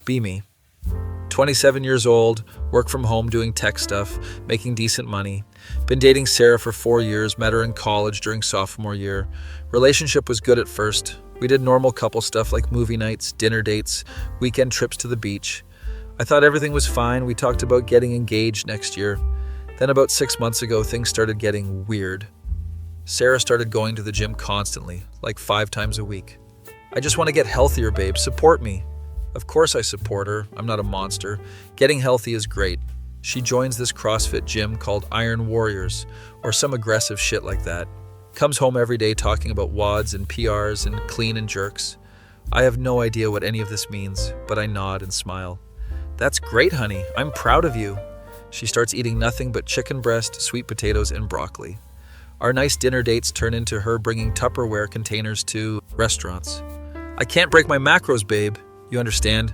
Be me. 27 years old, work from home doing tech stuff, making decent money. Been dating Sarah for 4 years, met her in college during sophomore year. Relationship was good at first. We did normal couple stuff like movie nights, dinner dates, weekend trips to the beach. I thought everything was fine. We talked about getting engaged next year. Then about 6 months ago, things started getting weird. Sarah started going to the gym constantly, like 5 times a week. I just want to get healthier, babe. Support me. Of course I support her. I'm not a monster. Getting healthy is great. She joins this CrossFit gym called Iron Warriors, or some aggressive shit like that. Comes home every day talking about WODs and PRs and clean and jerks. I have no idea what any of this means, but I nod and smile. That's great, honey. I'm proud of you. She starts eating nothing but chicken breast, sweet potatoes, and broccoli. Our nice dinner dates turn into her bringing Tupperware containers to restaurants. I can't break my macros, babe. You understand?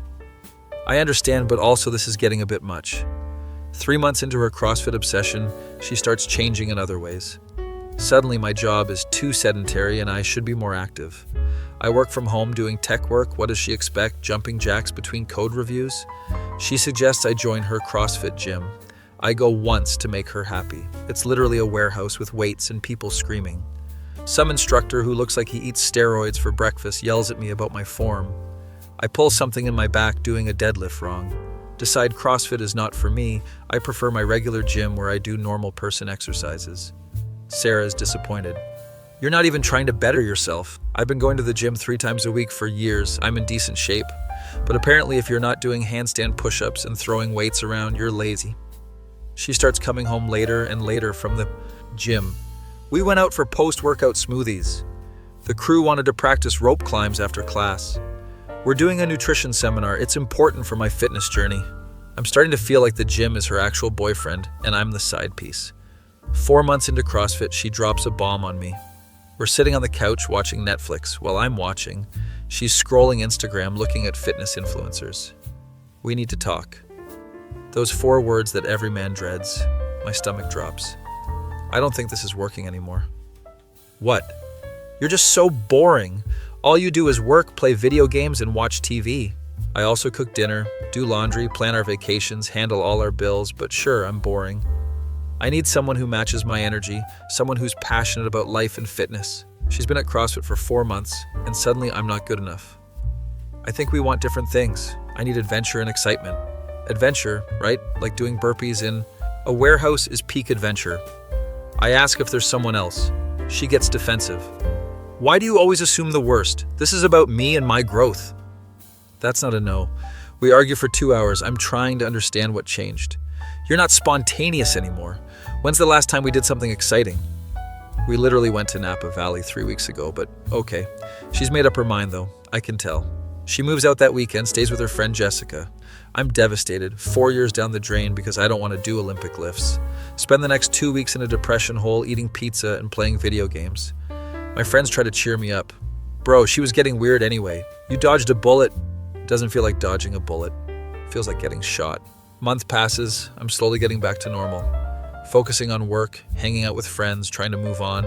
I understand, but also this is getting a bit much. 3 months into her CrossFit obsession, she starts changing in other ways. Suddenly my job is too sedentary and I should be more active. I work from home doing tech work. What does she expect? Jumping jacks between code reviews? She suggests I join her CrossFit gym. I go once to make her happy. It's literally a warehouse with weights and people screaming. Some instructor who looks like he eats steroids for breakfast yells at me about my form. I pull something in my back doing a deadlift wrong. Decide CrossFit is not for me. I prefer my regular gym where I do normal person exercises. Sarah is disappointed. You're not even trying to better yourself. I've been going to the gym 3 times a week for years. I'm in decent shape. But apparently if you're not doing handstand push-ups and throwing weights around, you're lazy. She starts coming home later and later from the gym. We went out for post-workout smoothies. The crew wanted to practice rope climbs after class. We're doing a nutrition seminar. It's important for my fitness journey. I'm starting to feel like the gym is her actual boyfriend, and I'm the side piece. 4 months into CrossFit, she drops a bomb on me. We're sitting on the couch watching Netflix. While I'm watching, she's scrolling Instagram looking at fitness influencers. We need to talk. Those 4 words that every man dreads. My stomach drops. I don't think this is working anymore. What? You're just so boring. All you do is work, play video games, and watch TV. I also cook dinner, do laundry, plan our vacations, handle all our bills, but sure, I'm boring. I need someone who matches my energy, someone who's passionate about life and fitness. She's been at CrossFit for 4 months, and suddenly I'm not good enough. I think we want different things. I need adventure and excitement. Adventure, right? Like doing burpees in a warehouse is peak adventure. I ask if there's someone else. She gets defensive. Why do you always assume the worst? This is about me and my growth. That's not a no. We argue for 2 hours. I'm trying to understand what changed. You're not spontaneous anymore. When's the last time we did something exciting? We literally went to Napa Valley 3 weeks ago, but okay. She's made up her mind though, I can tell. She moves out that weekend, stays with her friend Jessica. I'm devastated, 4 years down the drain because I don't want to do Olympic lifts. Spend the next 2 weeks in a depression hole eating pizza and playing video games. My friends try to cheer me up. Bro, she was getting weird anyway. You dodged a bullet. Doesn't feel like dodging a bullet. Feels like getting shot. Month passes, I'm slowly getting back to normal. Focusing on work, hanging out with friends, trying to move on.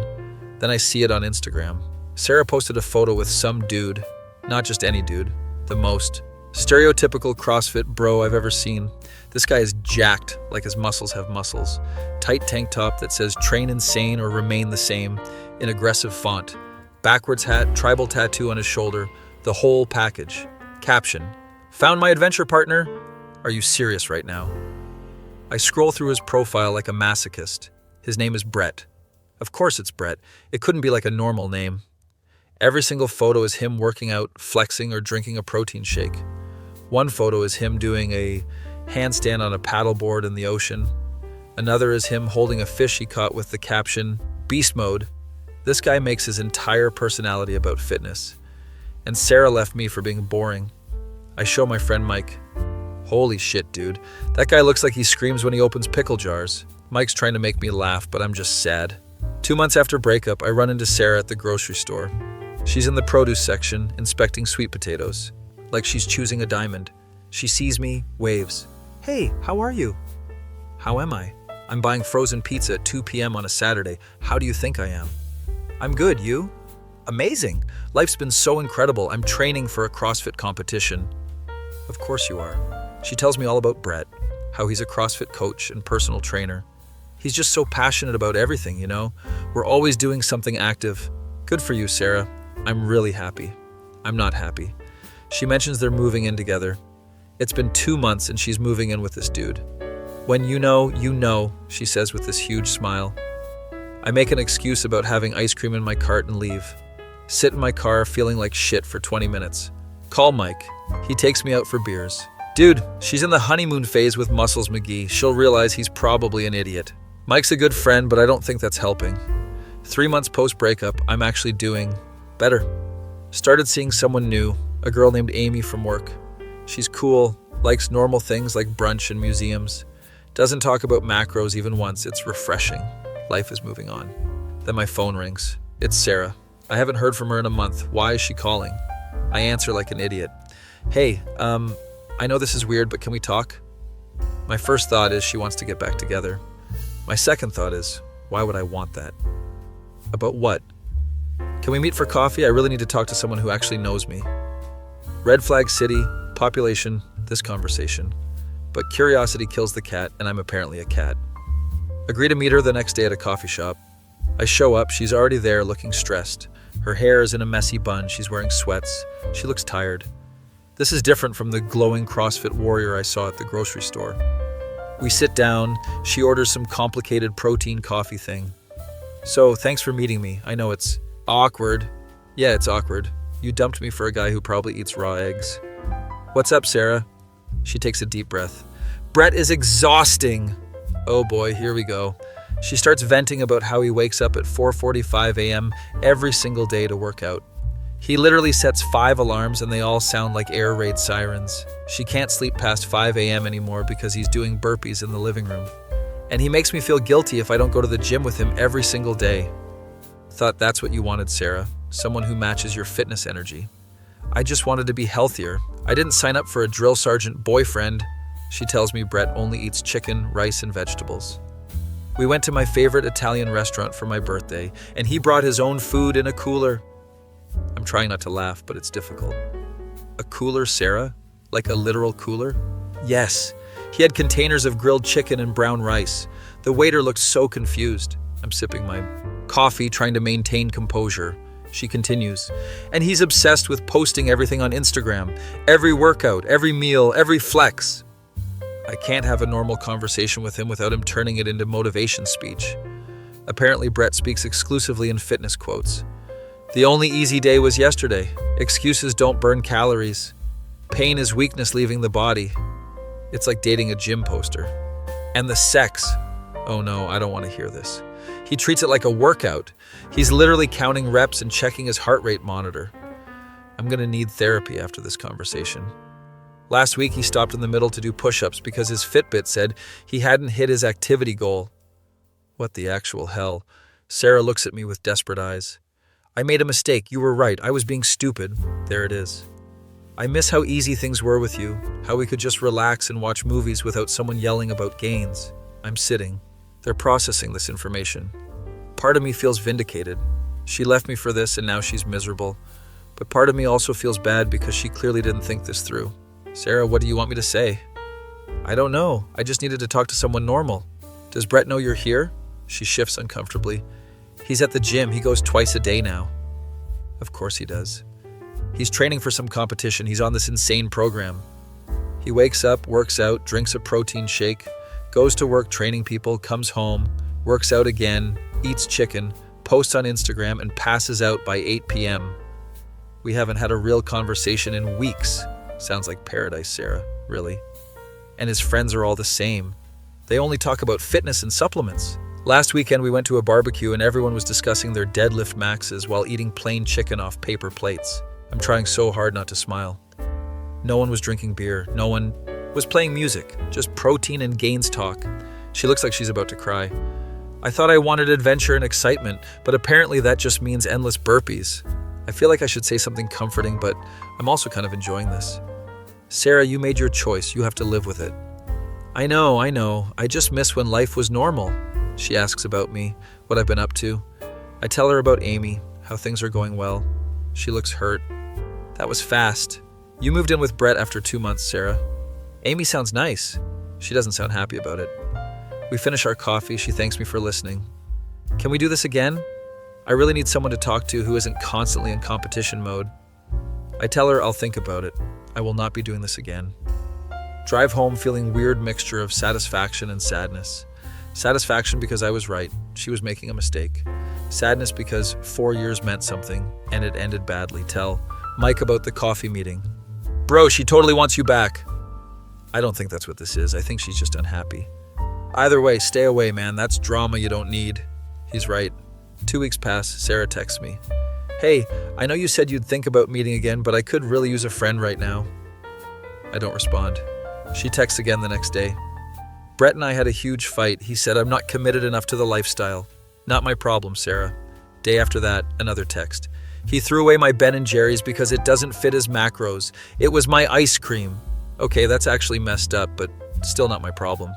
Then I see it on Instagram. Sarah posted a photo with some dude. Not just any dude. The most stereotypical CrossFit bro I've ever seen. This guy is jacked, like his muscles have muscles. Tight tank top that says train insane or remain the same in aggressive font. Backwards hat, tribal tattoo on his shoulder, the whole package. Caption, found my adventure partner. Are you serious right now? I scroll through his profile like a masochist. His name is Brett. Of course it's Brett. It couldn't be like a normal name. Every single photo is him working out, flexing, or drinking a protein shake. One photo is him doing a handstand on a paddleboard in the ocean. Another is him holding a fish he caught with the caption, Beast Mode. This guy makes his entire personality about fitness. And Sarah left me for being boring. I show my friend Mike. Holy shit, dude. That guy looks like he screams when he opens pickle jars. Mike's trying to make me laugh, but I'm just sad. 2 months after breakup, I run into Sarah at the grocery store. She's in the produce section, inspecting sweet potatoes. Like she's choosing a diamond. She sees me, waves. Hey, how are you? How am I? I'm buying frozen pizza at 2 p.m. on a Saturday. How do you think I am? I'm good, you? Amazing. Life's been so incredible. I'm training for a CrossFit competition. Of course you are. She tells me all about Brett, how he's a CrossFit coach and personal trainer. He's just so passionate about everything, you know? We're always doing something active. Good for you, Sarah. I'm really happy. I'm not happy. She mentions they're moving in together. It's been 2 months and she's moving in with this dude. When you know, she says with this huge smile. I make an excuse about having ice cream in my cart and leave. Sit in my car feeling like shit for 20 minutes. Call Mike. He takes me out for beers. Dude, she's in the honeymoon phase with Muscles McGee. She'll realize he's probably an idiot. Mike's a good friend, but I don't think that's helping. 3 months post-breakup, I'm actually doing better. Started seeing someone new, a girl named Amy from work. She's cool, likes normal things like brunch and museums. Doesn't talk about macros even once. It's refreshing. Life is moving on. Then my phone rings. It's Sarah. I haven't heard from her in a month. Why is she calling? I answer like an idiot. Hey, I know this is weird, but can we talk? My first thought is she wants to get back together. My second thought is, why would I want that? About what? Can we meet for coffee? I really need to talk to someone who actually knows me. Red flag city, population, this conversation. But curiosity kills the cat, and I'm apparently a cat. Agree to meet her the next day at a coffee shop. I show up, she's already there looking stressed. Her hair is in a messy bun, she's wearing sweats. She looks tired. This is different from the glowing CrossFit warrior I saw at the grocery store. We sit down, she orders some complicated protein coffee thing. So, thanks for meeting me. I know it's awkward. Yeah, it's awkward. You dumped me for a guy who probably eats raw eggs. What's up, Sarah? She takes a deep breath. Brett is exhausting. Oh boy, here we go. She starts venting about how he wakes up at 4:45 a.m. every single day to work out. He literally sets 5 alarms and they all sound like air raid sirens. She can't sleep past 5 a.m. anymore because he's doing burpees in the living room. And he makes me feel guilty if I don't go to the gym with him every single day. Thought that's what you wanted, Sarah. Someone who matches your fitness energy. I just wanted to be healthier. I didn't sign up for a drill sergeant boyfriend. She tells me Brett only eats chicken, rice, and vegetables. We went to my favorite Italian restaurant for my birthday, and he brought his own food in a cooler. I'm trying not to laugh, but it's difficult. A cooler, Sarah? Like a literal cooler? Yes. He had containers of grilled chicken and brown rice. The waiter looked so confused. I'm sipping my coffee, trying to maintain composure. She continues. And he's obsessed with posting everything on Instagram. Every workout, every meal, every flex. I can't have a normal conversation with him without him turning it into motivation speech. Apparently, Brett speaks exclusively in fitness quotes. The only easy day was yesterday. Excuses don't burn calories. Pain is weakness leaving the body. It's like dating a gym poster. And the sex. Oh no, I don't want to hear this. He treats it like a workout. He's literally counting reps and checking his heart rate monitor. I'm going to need therapy after this conversation. Last week, he stopped in the middle to do push-ups because his Fitbit said he hadn't hit his activity goal. What the actual hell? Sarah looks at me with desperate eyes. I made a mistake. You were right. I was being stupid. There it is. I miss how easy things were with you, how we could just relax and watch movies without someone yelling about gains. I'm sitting. They're processing this information. Part of me feels vindicated. She left me for this and now she's miserable. But part of me also feels bad because she clearly didn't think this through. Sarah, what do you want me to say? I don't know. I just needed to talk to someone normal. Does Brett know you're here? She shifts uncomfortably. He's at the gym. He goes twice a day now. Of course he does. He's training for some competition. He's on this insane program. He wakes up, works out, drinks a protein shake, goes to work training people, comes home, works out again, eats chicken, posts on Instagram, and passes out by 8 p.m. We haven't had a real conversation in weeks. Sounds like paradise, Sarah. Really? And his friends are all the same. They only talk about fitness and supplements. Last weekend we went to a barbecue and everyone was discussing their deadlift maxes while eating plain chicken off paper plates. I'm trying so hard not to smile. No one was drinking beer. No one was playing music. Just protein and gains talk. She looks like she's about to cry. I thought I wanted adventure and excitement, but apparently that just means endless burpees. I feel like I should say something comforting, but I'm also kind of enjoying this. Sarah, you made your choice. You have to live with it. I know. I just miss when life was normal. She asks about me, what I've been up to. I tell her about Amy, how things are going well. She looks hurt. That was fast. You moved in with Brett after 2 months, Sarah. Amy sounds nice. She doesn't sound happy about it. We finish our coffee. She thanks me for listening. Can we do this again? I really need someone to talk to who isn't constantly in competition mode. I tell her I'll think about it. I will not be doing this again. Drive home feeling weird mixture of satisfaction and sadness. Satisfaction because I was right. She was making a mistake. Sadness because 4 years meant something and it ended badly. Tell Mike about the coffee meeting. Bro, she totally wants you back. I don't think that's what this is. I think she's just unhappy. Either way, stay away, man. That's drama you don't need. He's right. 2 weeks pass. Sarah texts me. Hey, I know you said you'd think about meeting again, but I could really use a friend right now. I don't respond. She texts again the next day. Brett and I had a huge fight. He said I'm not committed enough to the lifestyle. Not my problem, Sarah. Day after that, another text. He threw away my Ben & Jerry's because it doesn't fit his macros. It was my ice cream. Okay, that's actually messed up, but still not my problem.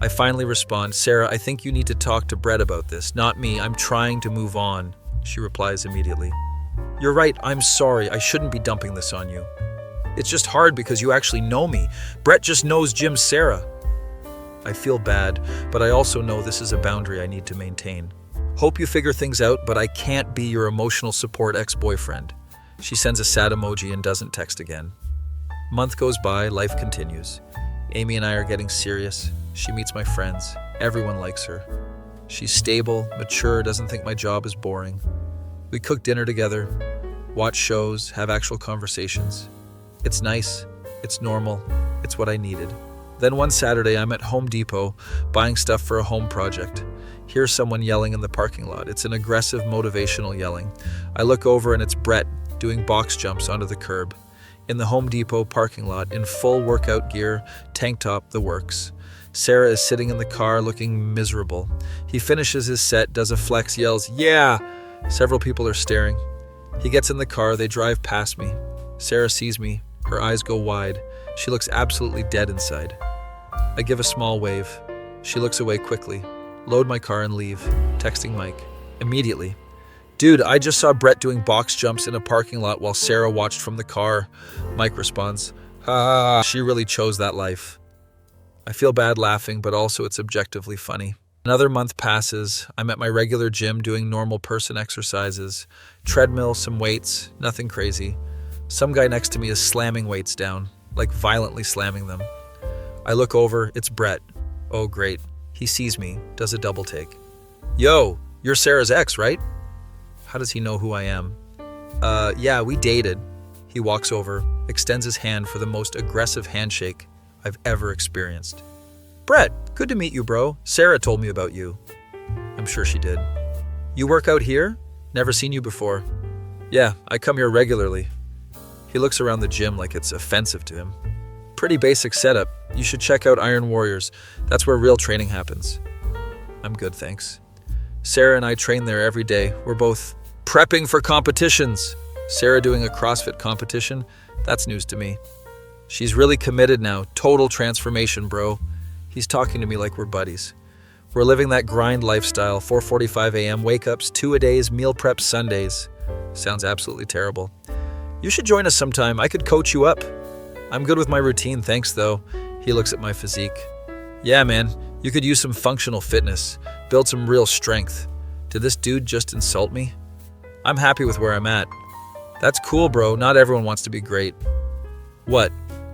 I finally respond, Sarah, I think you need to talk to Brett about this, not me. I'm trying to move on. She replies immediately. You're right, I'm sorry. I shouldn't be dumping this on you. It's just hard because you actually know me. Brett just knows Jim's Sarah. I feel bad, but I also know this is a boundary I need to maintain. Hope you figure things out, but I can't be your emotional support ex-boyfriend. She sends a sad emoji and doesn't text again. Month goes by, life continues. Amy and I are getting serious. She meets my friends. Everyone likes her. She's stable, mature, doesn't think my job is boring. We cook dinner together, watch shows, have actual conversations. It's nice. It's normal. It's what I needed. Then one Saturday, I'm at Home Depot buying stuff for a home project. Hear someone yelling in the parking lot. It's an aggressive, motivational yelling. I look over and it's Brett doing box jumps onto the curb. In the Home Depot parking lot, in full workout gear, tank top, the works. Sarah is sitting in the car looking miserable. He finishes his set, does a flex, yells, yeah! Several people are staring. He gets in the car, they drive past me. Sarah sees me. Her eyes go wide. She looks absolutely dead inside. I give a small wave. She looks away quickly. Load my car and leave. Texting Mike. Immediately. Dude, I just saw Brett doing box jumps in a parking lot while Sarah watched from the car. Mike responds, ha, she really chose that life. I feel bad laughing, but also it's objectively funny. Another month passes. I'm at my regular gym doing normal person exercises. Treadmill, some weights, nothing crazy. Some guy next to me is slamming weights down, like violently slamming them. I look over, it's Brett. Oh, great. He sees me, does a double take. Yo, you're Sarah's ex, right? How does he know who I am? Yeah, we dated. He walks over, extends his hand for the most aggressive handshake I've ever experienced. Brett, good to meet you, bro. Sarah told me about you. I'm sure she did. You work out here? Never seen you before. Yeah, I come here regularly. He looks around the gym like it's offensive to him. Pretty basic setup. You should check out Iron Warriors. That's where real training happens. I'm good, thanks. Sarah and I train there every day. We're both prepping for competitions. Sarah doing a CrossFit competition? That's news to me. She's really committed now. Total transformation, bro. He's talking to me like we're buddies. We're living that grind lifestyle. 4:45 a.m. wake-ups, 2-a-days, meal prep Sundays. Sounds absolutely terrible. You should join us sometime. I could coach you up. I'm good with my routine, thanks though. He looks at my physique. Yeah, man, you could use some functional fitness. Build some real strength. Did this dude just insult me? I'm happy with where I'm at. That's cool, bro. Not everyone wants to be great. What?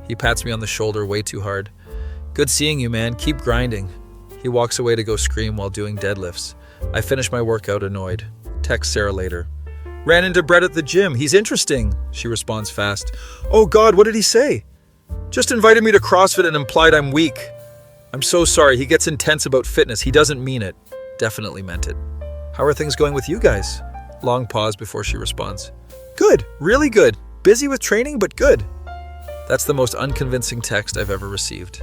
He pats me on the shoulder way too hard. Good seeing you, man. Keep grinding. He walks away to go scream while doing deadlifts. I finish my workout annoyed. Text Sarah later. Ran into Brett at the gym. He's interesting. She responds fast. Oh God, what did he say? Just invited me to CrossFit and implied I'm weak. I'm so sorry. He gets intense about fitness. He doesn't mean it. Definitely meant it. How are things going with you guys? Long pause before she responds. Good. Really good. Busy with training, but good. That's the most unconvincing text I've ever received.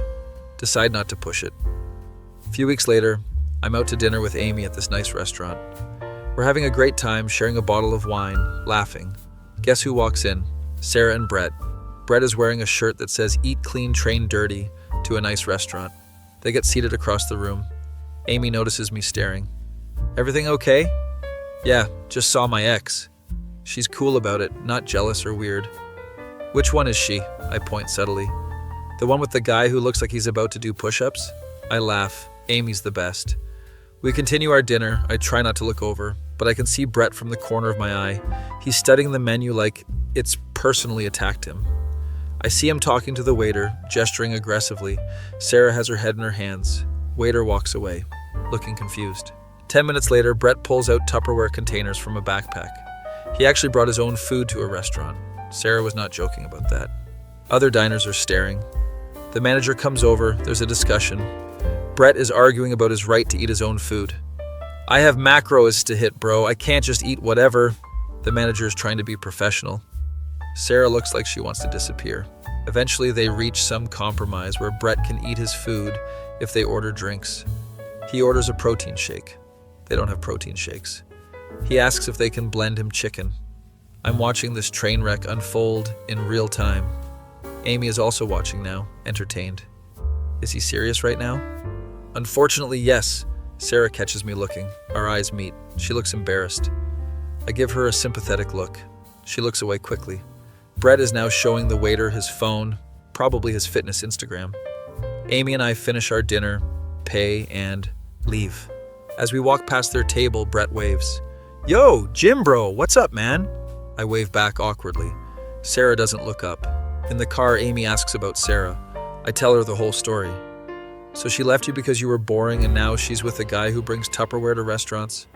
Decide not to push it. A few weeks later, I'm out to dinner with Amy at this nice restaurant. We're having a great time, sharing a bottle of wine, laughing. Guess who walks in? Sarah and Brett. Brett is wearing a shirt that says Eat Clean, Train Dirty to a nice restaurant. They get seated across the room. Amy notices me staring. Everything okay? Yeah, just saw my ex. She's cool about it, not jealous or weird. Which one is she? I point subtly. The one with the guy who looks like he's about to do push-ups? I laugh. Amy's the best. We continue our dinner. I try not to look over, but I can see Brett from the corner of my eye. He's studying the menu like it's personally attacked him. I see him talking to the waiter, gesturing aggressively. Sarah has her head in her hands. Waiter walks away, looking confused. 10 minutes later, Brett pulls out Tupperware containers from a backpack. He actually brought his own food to a restaurant. Sarah was not joking about that. Other diners are staring. The manager comes over. There's a discussion. Brett is arguing about his right to eat his own food. I have macros to hit, bro. I can't just eat whatever. The manager is trying to be professional. Sarah looks like she wants to disappear. Eventually, they reach some compromise where Brett can eat his food if they order drinks. He orders a protein shake. They don't have protein shakes. He asks if they can blend him chicken. I'm watching this train wreck unfold in real time. Amy is also watching now, entertained. Is he serious right now? Unfortunately, yes. Sarah catches me looking. Our eyes meet. She looks embarrassed. I give her a sympathetic look. She looks away quickly. Brett is now showing the waiter his phone, probably his fitness Instagram. Amy and I finish our dinner, pay, and leave. As we walk past their table, Brett waves. Yo, gym bro, what's up, man? I wave back awkwardly. Sarah doesn't look up. In the car, Amy asks about Sarah. I tell her the whole story. So she left you because you were boring and now she's with a guy who brings Tupperware to restaurants?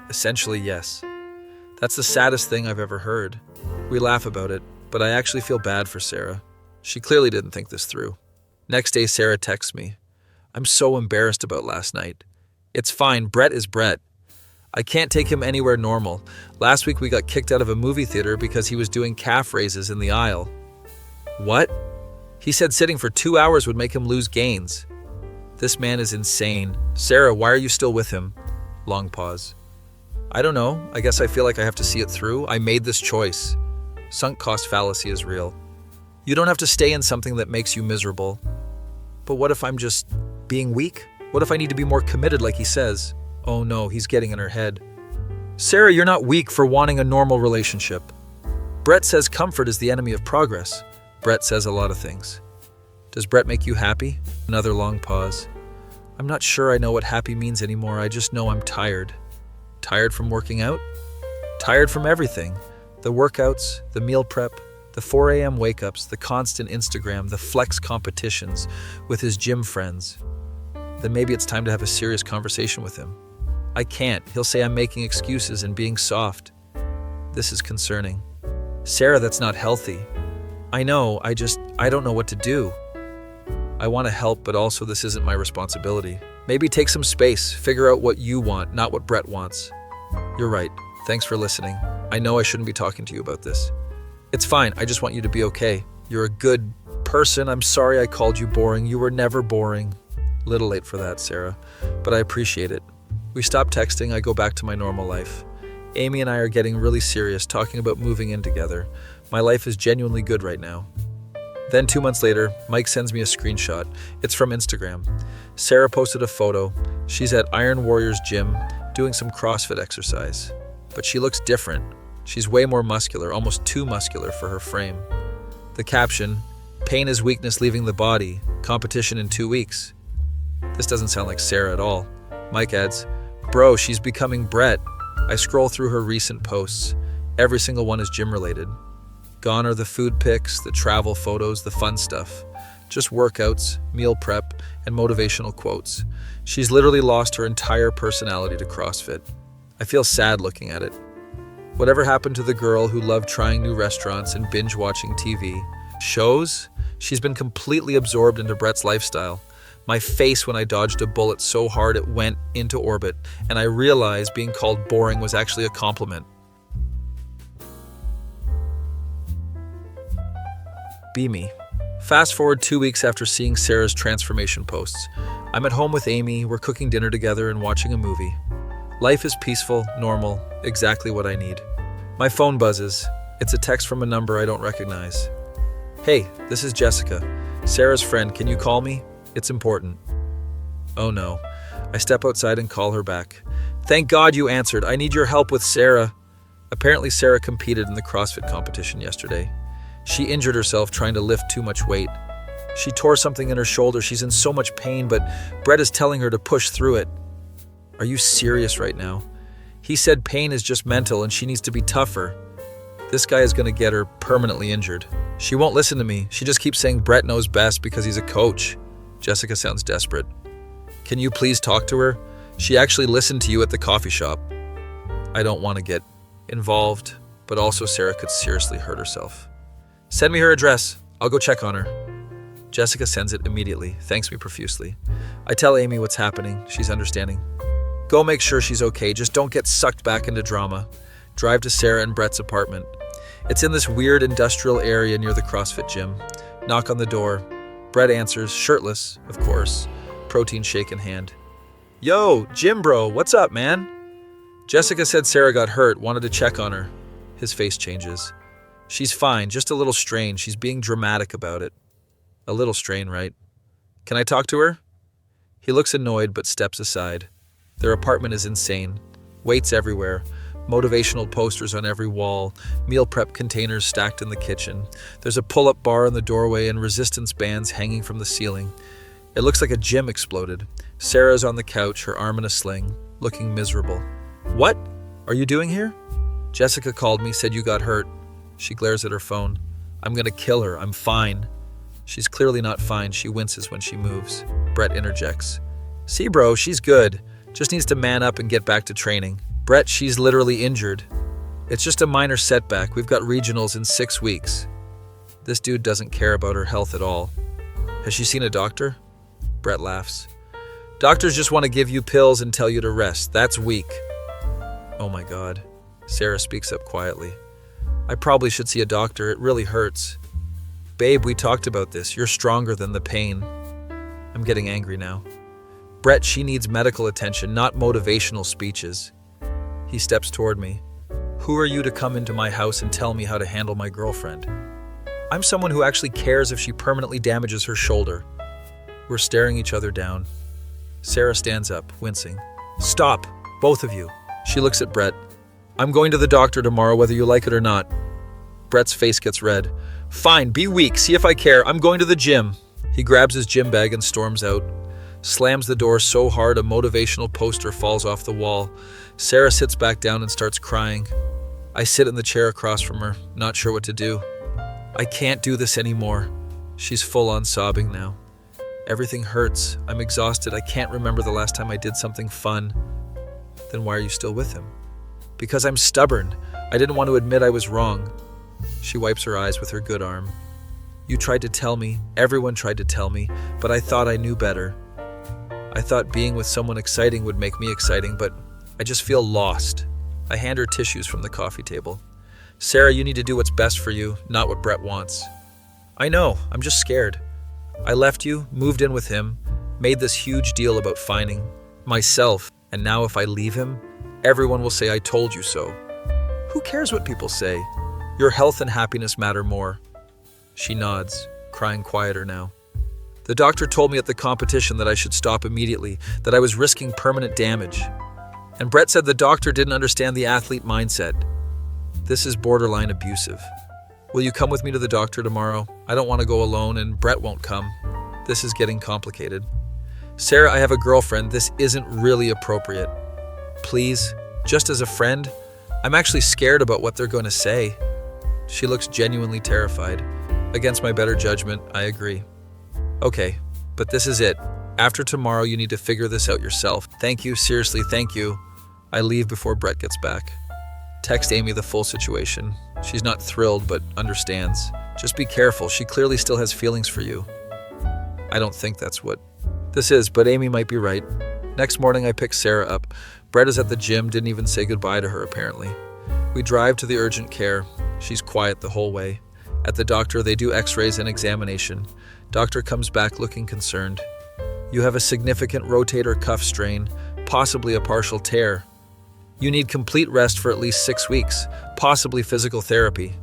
Essentially, yes. That's the saddest thing I've ever heard. We laugh about it, but I actually feel bad for Sarah. She clearly didn't think this through. Next day, Sarah texts me. I'm so embarrassed about last night. It's fine, Brett is Brett. I can't take him anywhere normal. Last week we got kicked out of a movie theater because he was doing calf raises in the aisle. What? He said sitting for 2 hours would make him lose gains. This man is insane. Sarah, why are you still with him? Long pause. I don't know. I guess I feel like I have to see it through. I made this choice. Sunk cost fallacy is real. You don't have to stay in something that makes you miserable. But what if I'm just being weak? What if I need to be more committed like he says? Oh no, he's getting in her head. Sarah, you're not weak for wanting a normal relationship. Brett says comfort is the enemy of progress. Brett says a lot of things. Does Brett make you happy? Another long pause. I'm not sure I know what happy means anymore. I just know I'm tired. Tired from working out? Tired from everything. The workouts, the meal prep, the 4 a.m. wake-ups, the constant Instagram, the flex competitions with his gym friends. Then maybe it's time to have a serious conversation with him. I can't. He'll say I'm making excuses and being soft. This is concerning. Sarah, that's not healthy. I know, I don't know what to do. I want to help, but also this isn't my responsibility. Maybe take some space, figure out what you want, not what Brett wants. You're right. Thanks for listening. I know I shouldn't be talking to you about this. It's fine, I just want you to be okay. You're a good person. I'm sorry I called you boring. You were never boring. Little late for that, Sarah, but I appreciate it. We stop texting, I go back to my normal life. Amy and I are getting really serious, talking about moving in together. My life is genuinely good right now. Then 2 months later, Mike sends me a screenshot. It's from Instagram. Sarah posted a photo. She's at Iron Warriors gym doing some CrossFit exercise. But she looks different. She's way more muscular, almost too muscular for her frame. The caption, pain is weakness leaving the body, competition in 2 weeks. This doesn't sound like Sarah at all. Mike adds, bro, she's becoming Brett. I scroll through her recent posts. Every single one is gym related. Gone are the food pics, the travel photos, the fun stuff. Just workouts, meal prep, and motivational quotes. She's literally lost her entire personality to CrossFit. I feel sad looking at it. Whatever happened to the girl who loved trying new restaurants and binge watching TV? Shows? She's been completely absorbed into Brett's lifestyle. My face when I dodged a bullet so hard it went into orbit, and I realized being called boring was actually a compliment. Be me. Fast forward 2 weeks after seeing Sarah's transformation posts. I'm at home with Amy, we're cooking dinner together and watching a movie. Life is peaceful, normal, exactly what I need. My phone buzzes. It's a text from a number I don't recognize. Hey, this is Jessica, Sarah's friend. Can you call me? It's important. Oh no. I step outside and call her back. Thank God you answered. I need your help with Sarah. Apparently Sarah competed in the CrossFit competition yesterday. She injured herself trying to lift too much weight. She tore something in her shoulder. She's in so much pain, but Brett is telling her to push through it. Are you serious right now? He said pain is just mental and she needs to be tougher. This guy is going to get her permanently injured. She won't listen to me. She just keeps saying Brett knows best because he's a coach. Jessica sounds desperate. Can you please talk to her? She actually listened to you at the coffee shop. I don't want to get involved, but also Sarah could seriously hurt herself. Send me her address. I'll go check on her. Jessica sends it immediately, thanks me profusely. I tell Amy what's happening. She's understanding. Go make sure she's okay. Just don't get sucked back into drama. Drive to Sarah and Brett's apartment. It's in this weird industrial area near the CrossFit gym. Knock on the door. Brett answers, shirtless, of course, protein shake in hand. Yo, gym bro, what's up, man? Jessica said Sarah got hurt, wanted to check on her. His face changes. She's fine, just a little strained. She's being dramatic about it. A little strain, right? Can I talk to her? He looks annoyed but steps aside. Their apartment is insane. Weights everywhere. Motivational posters on every wall, meal prep containers stacked in the kitchen. There's a pull-up bar in the doorway and resistance bands hanging from the ceiling. It looks like a gym exploded. Sarah's on the couch, her arm in a sling, looking miserable. What are you doing here? Jessica called me, said you got hurt. She glares at her phone. I'm gonna kill her, I'm fine. She's clearly not fine, she winces when she moves. Brett interjects. See bro, she's good. Just needs to man up and get back to training. Brett, she's literally injured. It's just a minor setback. We've got regionals in 6 weeks. This dude doesn't care about her health at all. Has she seen a doctor? Brett laughs. Doctors just want to give you pills and tell you to rest. That's weak. Oh my God. Sarah speaks up quietly. I probably should see a doctor. It really hurts. Babe, we talked about this. You're stronger than the pain. I'm getting angry now. Brett, she needs medical attention, not motivational speeches. He steps toward me. Who are you to come into my house and tell me how to handle my girlfriend? I'm someone who actually cares if she permanently damages her shoulder. We're staring each other down. Sarah stands up, wincing. Stop, both of you. She looks at Brett. I'm going to the doctor tomorrow, whether you like it or not. Brett's face gets red. Fine, be weak, see if I care. I'm going to the gym. He grabs his gym bag and storms out. Slams the door so hard a motivational poster falls off the wall. Sarah sits back down and starts crying. I sit in the chair across from her, not sure what to do. I can't do this anymore. She's full on sobbing now. Everything hurts. I'm exhausted. I can't remember the last time I did something fun. Then why are you still with him? Because I'm stubborn. I didn't want to admit I was wrong. She wipes her eyes with her good arm. You tried to tell me. Everyone tried to tell me, but I thought I knew better. I thought being with someone exciting would make me exciting, but I just feel lost. I hand her tissues from the coffee table. Sarah, you need to do what's best for you, not what Brett wants. I know, I'm just scared. I left you, moved in with him, made this huge deal about finding myself, and now if I leave him, everyone will say I told you so. Who cares what people say? Your health and happiness matter more. She nods, crying quieter now. The doctor told me at the competition that I should stop immediately, that I was risking permanent damage. And Brett said the doctor didn't understand the athlete mindset. This is borderline abusive. Will you come with me to the doctor tomorrow? I don't want to go alone and Brett won't come. This is getting complicated. Sarah, I have a girlfriend. This isn't really appropriate. Please, just as a friend, I'm actually scared about what they're going to say. She looks genuinely terrified. Against my better judgment, I agree. Okay, but this is it. After tomorrow, you need to figure this out yourself. Thank you, seriously, thank you. I leave before Brett gets back. Text Amy the full situation. She's not thrilled, but understands. Just be careful, she clearly still has feelings for you. I don't think that's what this is, but Amy might be right. Next morning, I pick Sarah up. Brett is at the gym, didn't even say goodbye to her, apparently. We drive to the urgent care. She's quiet the whole way. At the doctor, they do x-rays and examination. Doctor comes back looking concerned. You have a significant rotator cuff strain, possibly a partial tear. You need complete rest for at least 6 weeks, possibly physical therapy.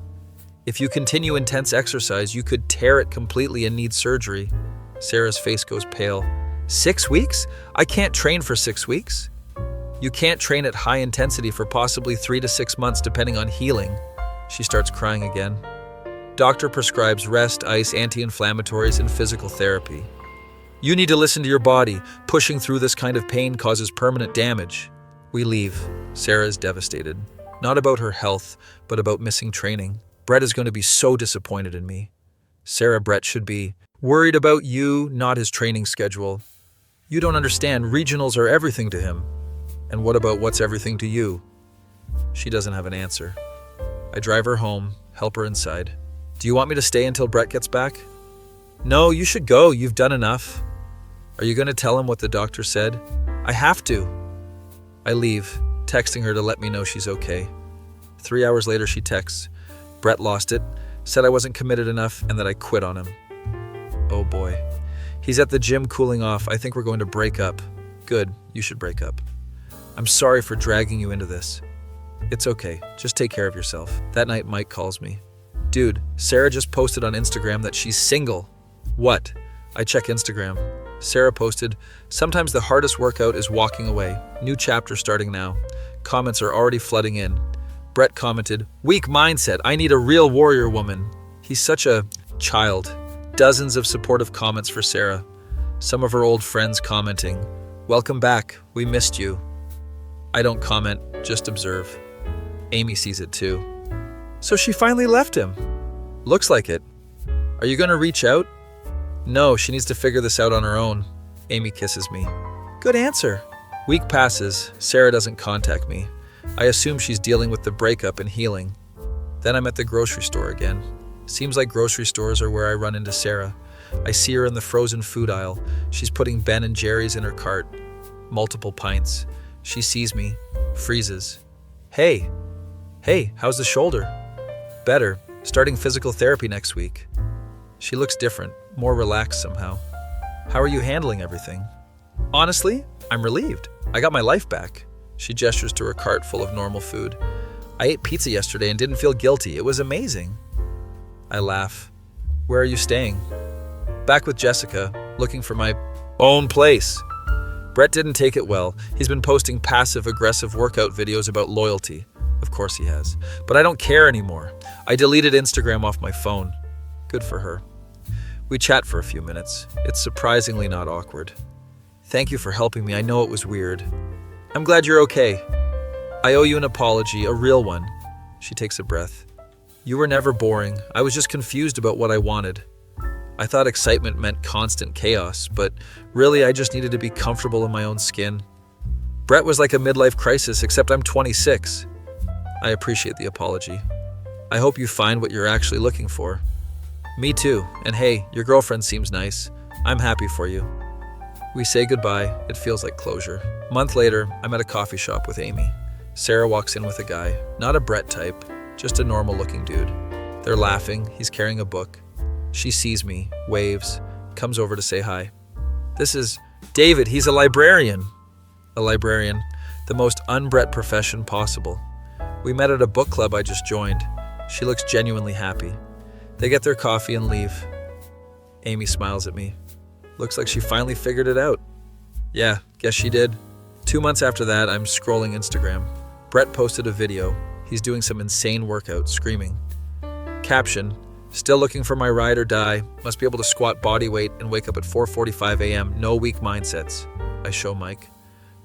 If you continue intense exercise, you could tear it completely and need surgery. Sarah's face goes pale. 6 weeks? I can't train for 6 weeks. You can't train at high intensity for possibly 3 to 6 months depending on healing. She starts crying again. Doctor prescribes rest, ice, anti-inflammatories, and physical therapy. You need to listen to your body. Pushing through this kind of pain causes permanent damage. We leave. Sarah is devastated. Not about her health, but about missing training. Brett is going to be so disappointed in me. Sarah, Brett should be worried about you, not his training schedule. You don't understand. Regionals are everything to him. And what about what's everything to you? She doesn't have an answer. I drive her home, help her inside. Do you want me to stay until Brett gets back? No, you should go. You've done enough. Are you going to tell him what the doctor said? I have to. I leave, texting her to let me know she's okay. 3 hours later, she texts. Brett lost it, said I wasn't committed enough, and that I quit on him. Oh boy. He's at the gym cooling off. I think we're going to break up. Good, you should break up. I'm sorry for dragging you into this. It's okay, just take care of yourself. That night, Mike calls me. Dude, Sarah just posted on Instagram that she's single. What? I check Instagram. Sarah posted, sometimes the hardest workout is walking away. New chapter starting now. Comments are already flooding in. Brett commented, weak mindset, I need a real warrior woman. He's such a child. Dozens of supportive comments for Sarah. Some of her old friends commenting, welcome back, we missed you. I don't comment, just observe. Amy sees it too. So she finally left him. Looks like it. Are you going to reach out? No, she needs to figure this out on her own. Amy kisses me. Good answer. Week passes. Sarah doesn't contact me. I assume she's dealing with the breakup and healing. Then I'm at the grocery store again. Seems like grocery stores are where I run into Sarah. I see her in the frozen food aisle. She's putting Ben and Jerry's in her cart. Multiple pints. She sees me, freezes. Hey, how's the shoulder? Better. Starting physical therapy next week. She looks different, more relaxed somehow. How are you handling everything? Honestly, I'm relieved. I got my life back. She gestures to her cart full of normal food. I ate pizza yesterday and didn't feel guilty. It was amazing. I laugh. Where are you staying? Back with Jessica, looking for my own place. Brett didn't take it well. He's been posting passive-aggressive workout videos about loyalty. Of course he has. But I don't care anymore. I deleted Instagram off my phone. Good for her. We chat for a few minutes. It's surprisingly not awkward. Thank you for helping me. I know it was weird. I'm glad you're okay. I owe you an apology, a real one. She takes a breath. You were never boring. I was just confused about what I wanted. I thought excitement meant constant chaos, but really I just needed to be comfortable in my own skin. Brett was like a midlife crisis, except I'm 26. I appreciate the apology. I hope you find what you're actually looking for. Me too, and hey, your girlfriend seems nice. I'm happy for you. We say goodbye. It feels like closure. A month later, I'm at a coffee shop with Amy. Sarah walks in with a guy, not a Brett type, just a normal-looking dude. They're laughing. He's carrying a book. She sees me, waves, comes over to say hi. This is David. He's a librarian. A librarian, the most un-Brett profession possible. We met at a book club I just joined. She looks genuinely happy. They get their coffee and leave. Amy smiles at me. Looks like she finally figured it out. Yeah, guess she did. 2 months after that, I'm scrolling Instagram. Brett posted a video. He's doing some insane workout, screaming. Caption, still looking for my ride or die. Must be able to squat body weight and wake up at 4:45 a.m. No weak mindsets. I show Mike.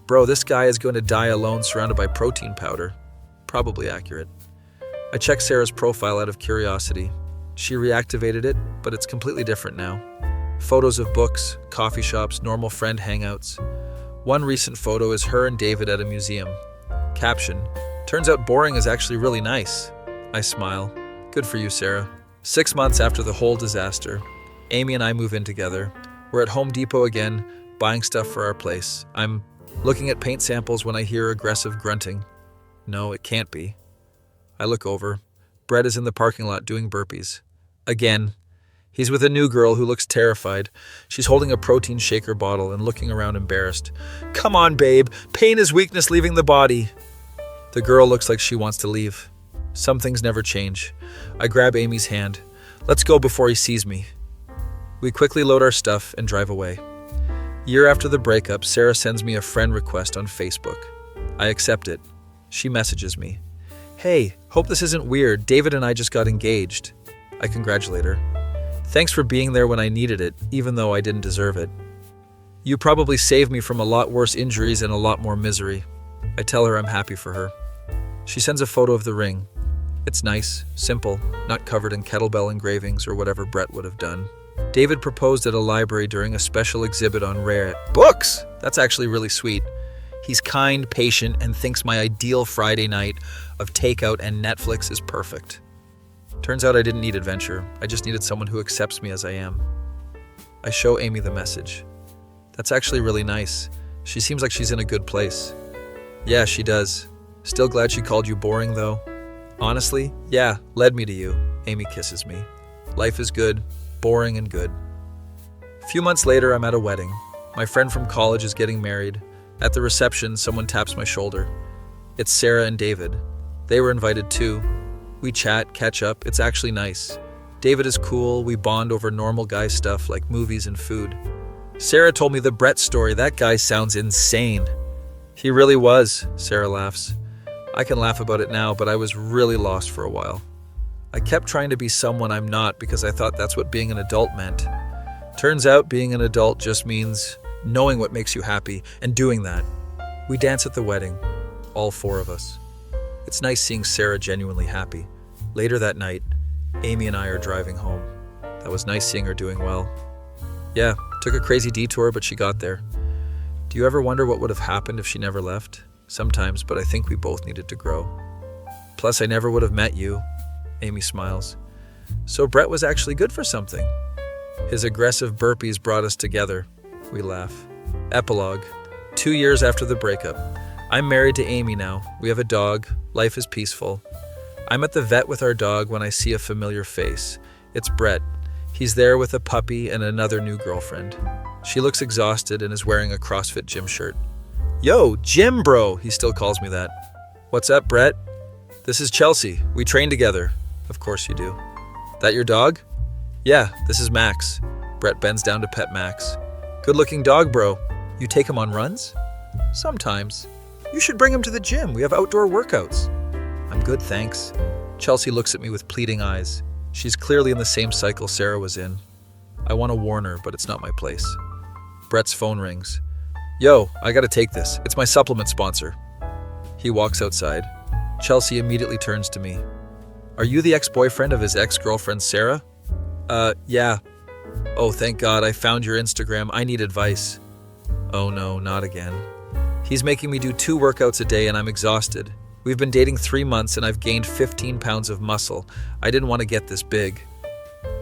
Bro, this guy is going to die alone surrounded by protein powder. Probably accurate. I check Sarah's profile out of curiosity. She reactivated it, but it's completely different now. Photos of books, coffee shops, normal friend hangouts. One recent photo is her and David at a museum. Caption, turns out boring is actually really nice. I smile. Good for you, Sarah. 6 months after the whole disaster, Amy and I move in together. We're at Home Depot again, buying stuff for our place. I'm looking at paint samples when I hear aggressive grunting. No, it can't be. I look over. Brett is in the parking lot doing burpees. Again. He's with a new girl who looks terrified. She's holding a protein shaker bottle and looking around embarrassed. Come on, babe. Pain is weakness leaving the body. The girl looks like she wants to leave. Some things never change. I grab Amy's hand. Let's go before he sees me. We quickly load our stuff and drive away. Year after the breakup, Sarah sends me a friend request on Facebook. I accept it. She messages me. Hey, hope this isn't weird. David and I just got engaged. I congratulate her. Thanks for being there when I needed it, even though I didn't deserve it. You probably saved me from a lot worse injuries and a lot more misery. I tell her I'm happy for her. She sends a photo of the ring. It's nice, simple, not covered in kettlebell engravings or whatever Brett would have done. David proposed at a library during a special exhibit on rare books. That's actually really sweet. He's kind, patient, and thinks my ideal Friday night of takeout and Netflix is perfect. Turns out I didn't need adventure. I just needed someone who accepts me as I am. I show Amy the message. That's actually really nice. She seems like she's in a good place. Yeah, she does. Still glad she called you boring, though. Honestly, yeah, led me to you. Amy kisses me. Life is good, boring and good. A few months later, I'm at a wedding. My friend from college is getting married. At the reception, someone taps my shoulder. It's Sarah and David. They were invited too. We chat, catch up. It's actually nice. David is cool. We bond over normal guy stuff like movies and food. Sarah told me the Brett story. That guy sounds insane. He really was, Sarah laughs. I can laugh about it now, but I was really lost for a while. I kept trying to be someone I'm not because I thought that's what being an adult meant. Turns out being an adult just means knowing what makes you happy and doing that. We dance at the wedding, all four of us. It's nice seeing Sarah genuinely happy. Later that night, Amy and I are driving home. That was nice seeing her doing well. Yeah, took a crazy detour, but she got there. Do you ever wonder what would have happened if she never left? Sometimes, but I think we both needed to grow. Plus, I never would have met you. Amy smiles. So Brett was actually good for something. His aggressive burpees brought us together. We laugh. Epilogue. 2 years after the breakup. I'm married to Amy now. We have a dog. Life is peaceful. I'm at the vet with our dog when I see a familiar face. It's Brett. He's there with a puppy and another new girlfriend. She looks exhausted and is wearing a CrossFit gym shirt. Yo, gym bro, he still calls me that. What's up, Brett? This is Chelsea. We train together. Of course you do. That your dog? Yeah, this is Max. Brett bends down to pet Max. Good-looking dog, bro. You take him on runs? Sometimes. You should bring him to the gym. We have outdoor workouts. I'm good, thanks. Chelsea looks at me with pleading eyes. She's clearly in the same cycle Sarah was in. I want to warn her, but it's not my place. Brett's phone rings. Yo, I gotta take this. It's my supplement sponsor. He walks outside. Chelsea immediately turns to me. Are you the ex-boyfriend of his ex-girlfriend, Sarah? Yeah. Oh, thank God, I found your Instagram. I need advice. Oh no, not again. He's making me do 2 workouts a day and I'm exhausted. We've been dating 3 months and I've gained 15 pounds of muscle. I didn't want to get this big.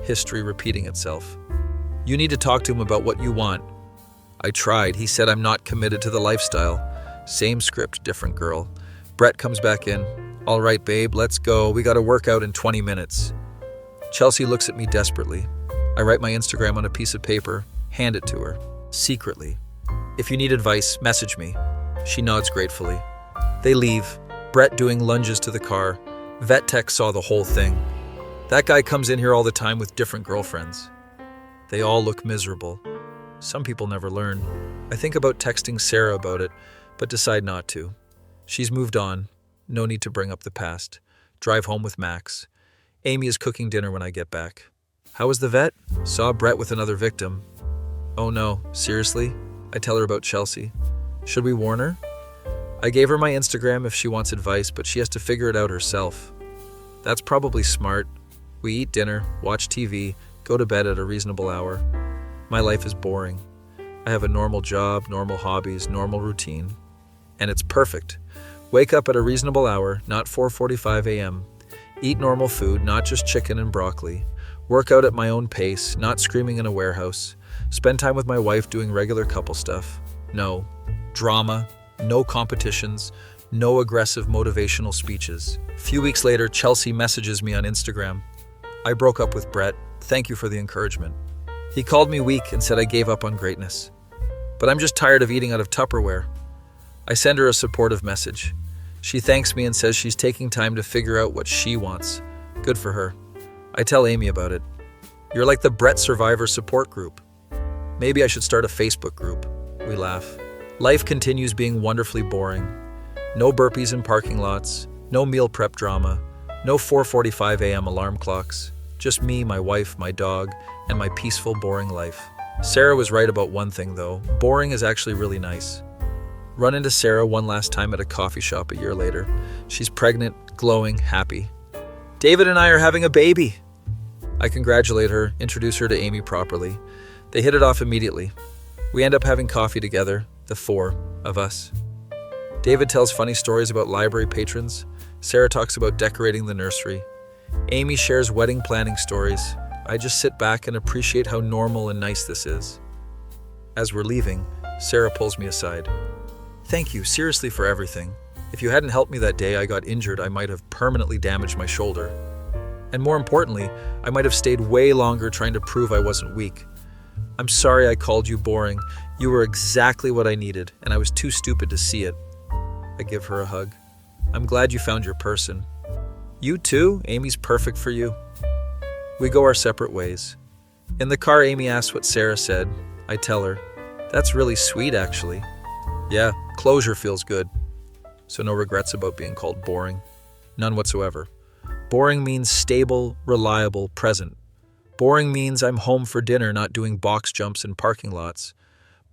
History repeating itself. You need to talk to him about what you want. I tried. He said I'm not committed to the lifestyle. Same script, different girl. Brett comes back in. All right, babe, let's go. We got to work out in 20 minutes. Chelsea looks at me desperately. I write my Instagram on a piece of paper, hand it to her, secretly. If you need advice, message me. She nods gratefully. They leave. Brett doing lunges to the car. Vet tech saw the whole thing. That guy comes in here all the time with different girlfriends. They all look miserable. Some people never learn. I think about texting Sarah about it, but decide not to. She's moved on. No need to bring up the past. Drive home with Max. Amy is cooking dinner when I get back. How was the vet? Saw Brett with another victim. Oh no, seriously? I tell her about Chelsea. Should we warn her? I gave her my Instagram if she wants advice, but she has to figure it out herself. That's probably smart. We eat dinner, watch TV, go to bed at a reasonable hour. My life is boring. I have a normal job, normal hobbies, normal routine. And it's perfect. Wake up at a reasonable hour, not 4:45 a.m. Eat normal food, not just chicken and broccoli. Work out at my own pace, not screaming in a warehouse. Spend time with my wife doing regular couple stuff. No drama, no competitions, no aggressive motivational speeches. A few weeks later, Chelsea messages me on Instagram. I broke up with Brett. Thank you for the encouragement. He called me weak and said I gave up on greatness. But I'm just tired of eating out of Tupperware. I send her a supportive message. She thanks me and says she's taking time to figure out what she wants. Good for her. I tell Amy about it. You're like the Brett Survivor support group. Maybe I should start a Facebook group. We laugh. Life continues being wonderfully boring. No burpees in parking lots, no meal prep drama, no 4:45 a.m. alarm clocks. Just me, my wife, my dog, and my peaceful, boring life. Sarah was right about one thing, though. Boring is actually really nice. Run into Sarah one last time at a coffee shop a year later. She's pregnant, glowing, happy. David and I are having a baby. I congratulate her, introduce her to Amy properly. They hit it off immediately. We end up having coffee together, the four of us. David tells funny stories about library patrons. Sarah talks about decorating the nursery. Amy shares wedding planning stories. I just sit back and appreciate how normal and nice this is. As we're leaving, Sarah pulls me aside. Thank you, seriously, for everything. If you hadn't helped me that day I got injured, I might have permanently damaged my shoulder. And more importantly, I might have stayed way longer trying to prove I wasn't weak. I'm sorry I called you boring. You were exactly what I needed, and I was too stupid to see it. I give her a hug. I'm glad you found your person. You too? Amy's perfect for you. We go our separate ways. In the car, Amy asks what Sarah said. I tell her, that's really sweet, actually. Yeah, closure feels good. So no regrets about being called boring. None whatsoever. Boring means stable, reliable, present. Boring means I'm home for dinner, not doing box jumps in parking lots.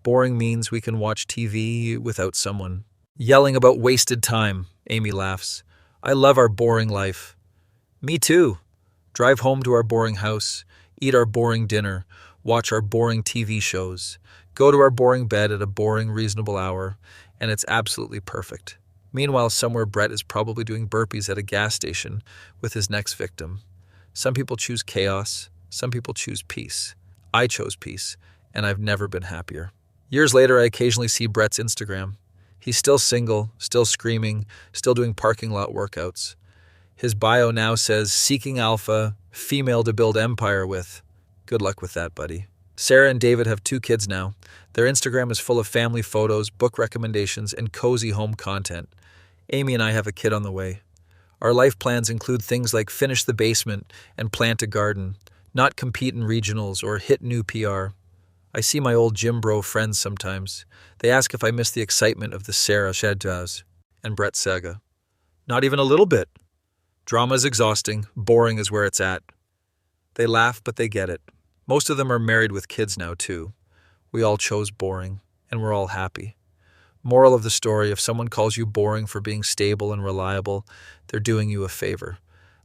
Boring means we can watch TV without someone yelling about wasted time. Amy laughs. I love our boring life. Me too. Drive home to our boring house, eat our boring dinner, watch our boring TV shows, go to our boring bed at a boring, reasonable hour, and it's absolutely perfect. Meanwhile, somewhere Brett is probably doing burpees at a gas station with his next victim. Some people choose chaos. Some people choose peace. I chose peace, and I've never been happier. Years later, I occasionally see Brett's Instagram. He's still single, still screaming, still doing parking lot workouts. His bio now says, seeking alpha, female to build empire with. Good luck with that, buddy. Sarah and David have 2 kids now. Their Instagram is full of family photos, book recommendations, and cozy home content. Amy and I have a kid on the way. Our life plans include things like finish the basement and plant a garden, not compete in regionals or hit new PR. I see my old gym bro friends sometimes. They ask if I miss the excitement of the Sarah Shadtaz and Brett saga. Not even a little bit. Drama is exhausting, boring is where it's at. They laugh, but they get it. Most of them are married with kids now, too. We all chose boring, and we're all happy. Moral of the story, if someone calls you boring for being stable and reliable, they're doing you a favor.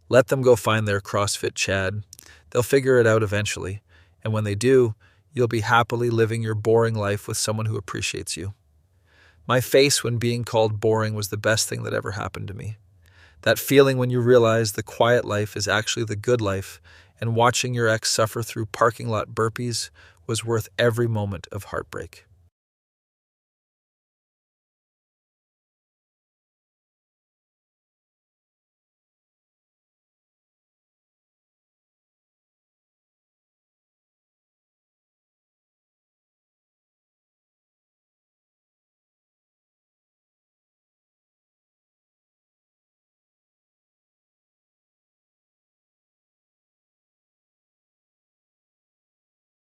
Let them go find their CrossFit Chad. They'll figure it out eventually, and when they do, you'll be happily living your boring life with someone who appreciates you. My face when being called boring was the best thing that ever happened to me. That feeling when you realize the quiet life is actually the good life, and watching your ex suffer through parking lot burpees was worth every moment of heartbreak.